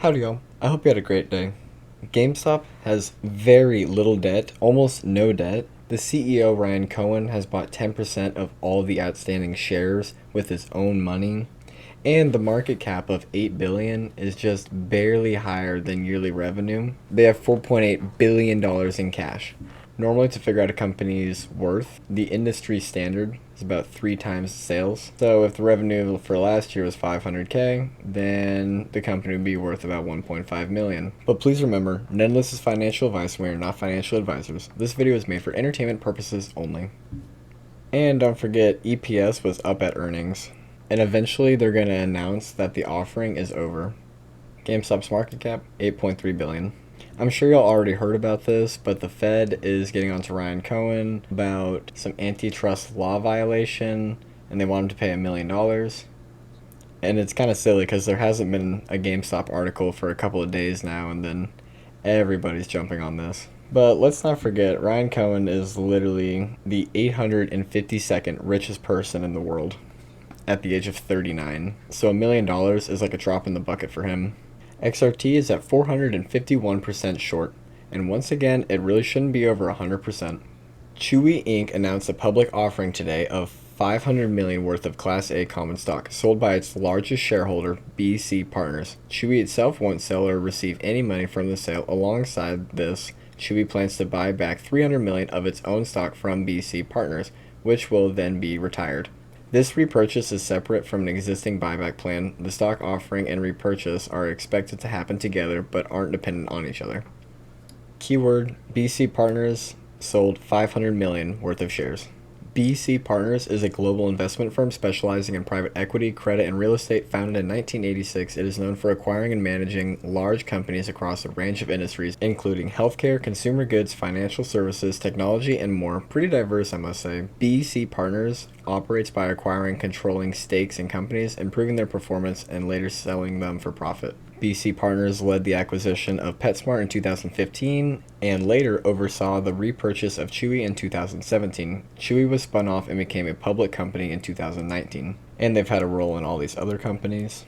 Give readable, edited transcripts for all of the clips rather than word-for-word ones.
Howdy y'all, I hope you had a great day. GameStop has very little debt, almost no debt. The CEO, Ryan Cohen, has bought 10% of all the outstanding shares with his own money, and the market cap of $8 billion is just barely higher than yearly revenue. They have $4.8 billion in cash. Normally, to figure out a company's worth, the industry standard is about 3 times sales. So if the revenue for last year was 500K, then the company would be worth about 1.5 million. But please remember, none of this is financial advice, and we are not financial advisors. This video is made for entertainment purposes only. And don't forget, EPS was up at earnings. And eventually they're going to announce that the offering is over. GameStop's market cap, 8.3 billion. I'm sure y'all already heard about this, but the Fed is getting onto Ryan Cohen about some antitrust law violation, and they want him to pay $1 million. And it's kind of silly because there hasn't been a GameStop article for a couple of days now, and then everybody's jumping on this. But let's not forget, Ryan Cohen is literally the 852nd richest person in the world at the age of 39. So $1 million is like a drop in the bucket for him. XRT is at 451% short, and once again, it really shouldn't be over 100%. Chewy Inc. announced a public offering today of $500 million worth of Class A common stock, sold by its largest shareholder, BC Partners. Chewy itself won't sell or receive any money from the sale. Alongside this, Chewy plans to buy back $300 million of its own stock from BC Partners, which will then be retired. This repurchase is separate from an existing buyback plan. The stock offering and repurchase are expected to happen together but aren't dependent on each other. Keyword: BC Partners sold $500 million worth of shares. BC Partners is a global investment firm specializing in private equity, credit, and real estate. Founded in 1986, it is known for acquiring and managing large companies across a range of industries, including healthcare, consumer goods, financial services, technology, and more. Pretty diverse, I must say. BC Partners operates by acquiring controlling stakes in companies, improving their performance, and later selling them for profit. BC Partners led the acquisition of PetSmart in 2015 and later oversaw the repurchase of Chewy in 2017. Chewy was spun off and became a public company in 2019, and they've had a role in all these other companies.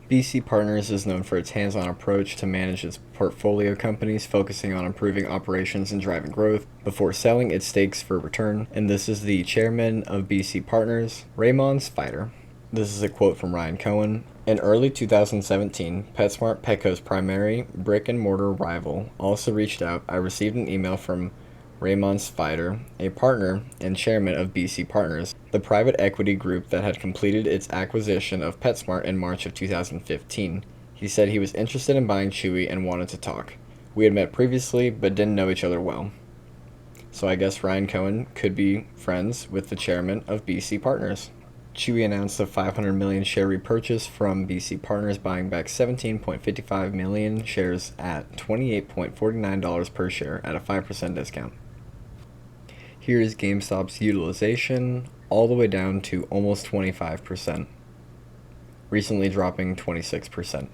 BC Partners is known for its hands-on approach to manage its portfolio companies, focusing on improving operations and driving growth before selling its stakes for return. And this is the chairman of BC Partners, Raymond Spider. This is a quote from Ryan Cohen. In early 2017, PetSmart, Petco's primary brick-and-mortar rival, also reached out. I received an email from Raymond Spider, a partner and chairman of BC Partners, the private equity group that had completed its acquisition of PetSmart in March of 2015. He said he was interested in buying Chewy and wanted to talk. We had met previously, but didn't know each other well. So I guess Ryan Cohen could be friends with the chairman of BC Partners. Chewy announced a $500 million share repurchase from BC Partners, buying back 17.55 million shares at $28.49 per share at a 5% discount. Here is GameStop's utilization, all the way down to almost 25%, recently dropping 26%.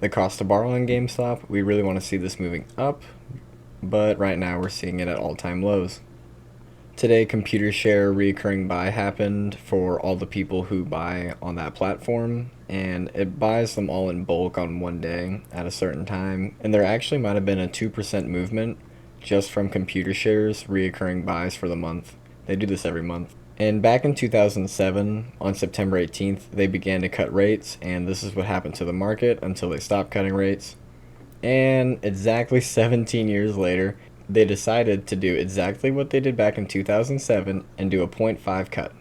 The cost to borrow on GameStop, we really want to see this moving up, but right now we're seeing it at all-time lows. Today, computer share recurring buy happened for all the people who buy on that platform, and it buys them all in bulk on one day at a certain time. And there actually might have been a 2% movement just from computer shares recurring buys for the month. They do this every month. And back in 2007, on September 18th, they began to cut rates, and this is what happened to the market until they stopped cutting rates. And exactly 17 years later, they decided to do exactly what they did back in 2007 and do a 0.5 cut.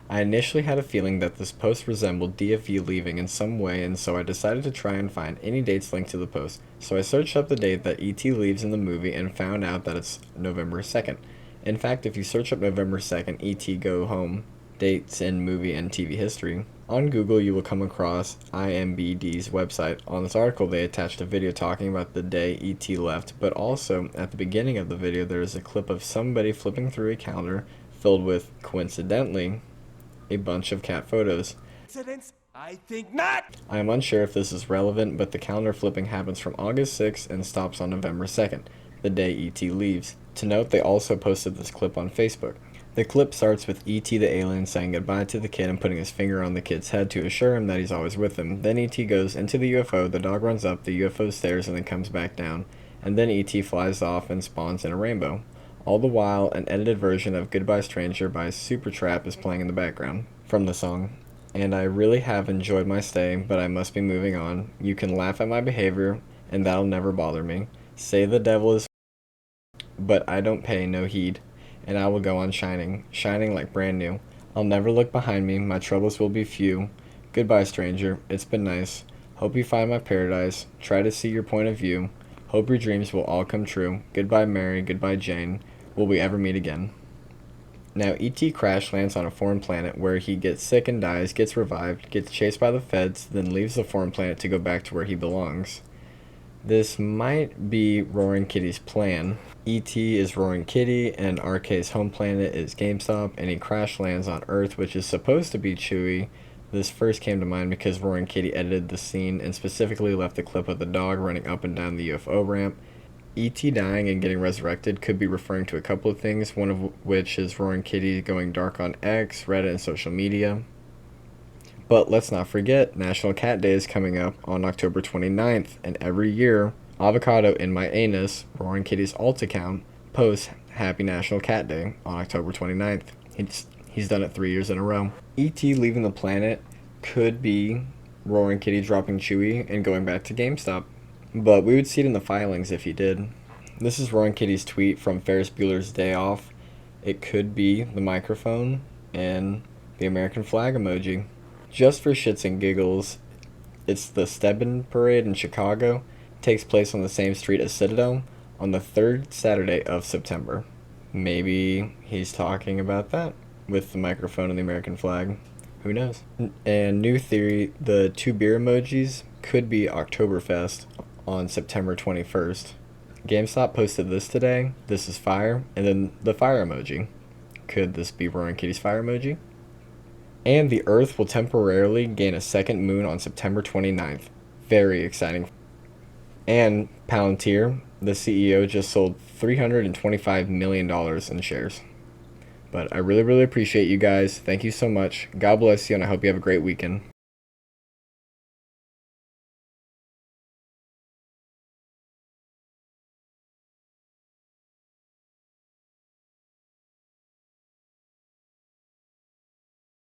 I initially had a feeling that this post resembled DFV leaving in some way, and so I decided to try and find any dates linked to the post. So I searched up the date that ET leaves in the movie and found out that it's November 2nd. In fact, if you search up November 2nd ET Go Home dates in movie and TV history, on Google you will come across IMBD's website. On this article they attached a video talking about the day ET left, but also at the beginning of the video there is a clip of somebody flipping through a calendar filled with, coincidentally, a bunch of cat photos. Coincidence? I think not! I am unsure if this is relevant, but the calendar flipping happens from August 6th and stops on November 2nd, the day ET leaves. To note, they also posted this clip on Facebook. The clip starts with E.T. the alien saying goodbye to the kid and putting his finger on the kid's head to assure him that he's always with him. Then E.T. goes into the UFO, the dog runs up, the UFO stares and then comes back down, and then E.T. flies off and spawns in a rainbow. All the while, an edited version of Goodbye Stranger by Supertramp is playing in the background from the song. And I really have enjoyed my stay, but I must be moving on. You can laugh at my behavior, and that'll never bother me. Say the devil is, but I don't pay no heed, and I will go on shining, shining like brand new. I'll never look behind me, my troubles will be few. Goodbye, stranger, it's been nice. Hope you find my paradise, try to see your point of view. Hope your dreams will all come true. Goodbye, Mary, goodbye, Jane. Will we ever meet again? Now, E.T. crash lands on a foreign planet where he gets sick and dies, gets revived, gets chased by the feds, then leaves the foreign planet to go back to where he belongs. This might be Roaring Kitty's plan. E.T. is Roaring Kitty, and RK's home planet is GameStop, and he crash lands on Earth, which is supposed to be Chewy. This first came to mind because Roaring Kitty edited the scene and specifically left the clip of the dog running up and down the UFO ramp. E.T. dying and getting resurrected could be referring to a couple of things, one of which is Roaring Kitty going dark on X, Reddit, and social media. But let's not forget, National Cat Day is coming up on October 29th, and every year, Avocado in my anus, Roaring Kitty's alt account, posts Happy National Cat Day on October 29th. He's done it 3 years in a row. E.T. leaving the planet could be Roaring Kitty dropping Chewy and going back to GameStop. But we would see it in the filings if he did. This is Roaring Kitty's tweet from Ferris Bueller's Day Off. It could be the microphone and the American flag emoji. Just for shits and giggles, it's the Stebbin Parade in Chicago. It takes place on the same street as Citadel on the third Saturday of September. Maybe he's talking about that with the microphone and the American flag. Who knows? And new theory, the two beer emojis could be Oktoberfest on September 21st. GameStop posted this today. This is fire. And then the fire emoji. Could this be Roaring Kitty's fire emoji? And the Earth will temporarily gain a second moon on September 29th. Very exciting. And Palantir, the CEO, just sold $325 million in shares. But I really, really appreciate you guys. Thank you so much. God bless you, and I hope you have a great weekend.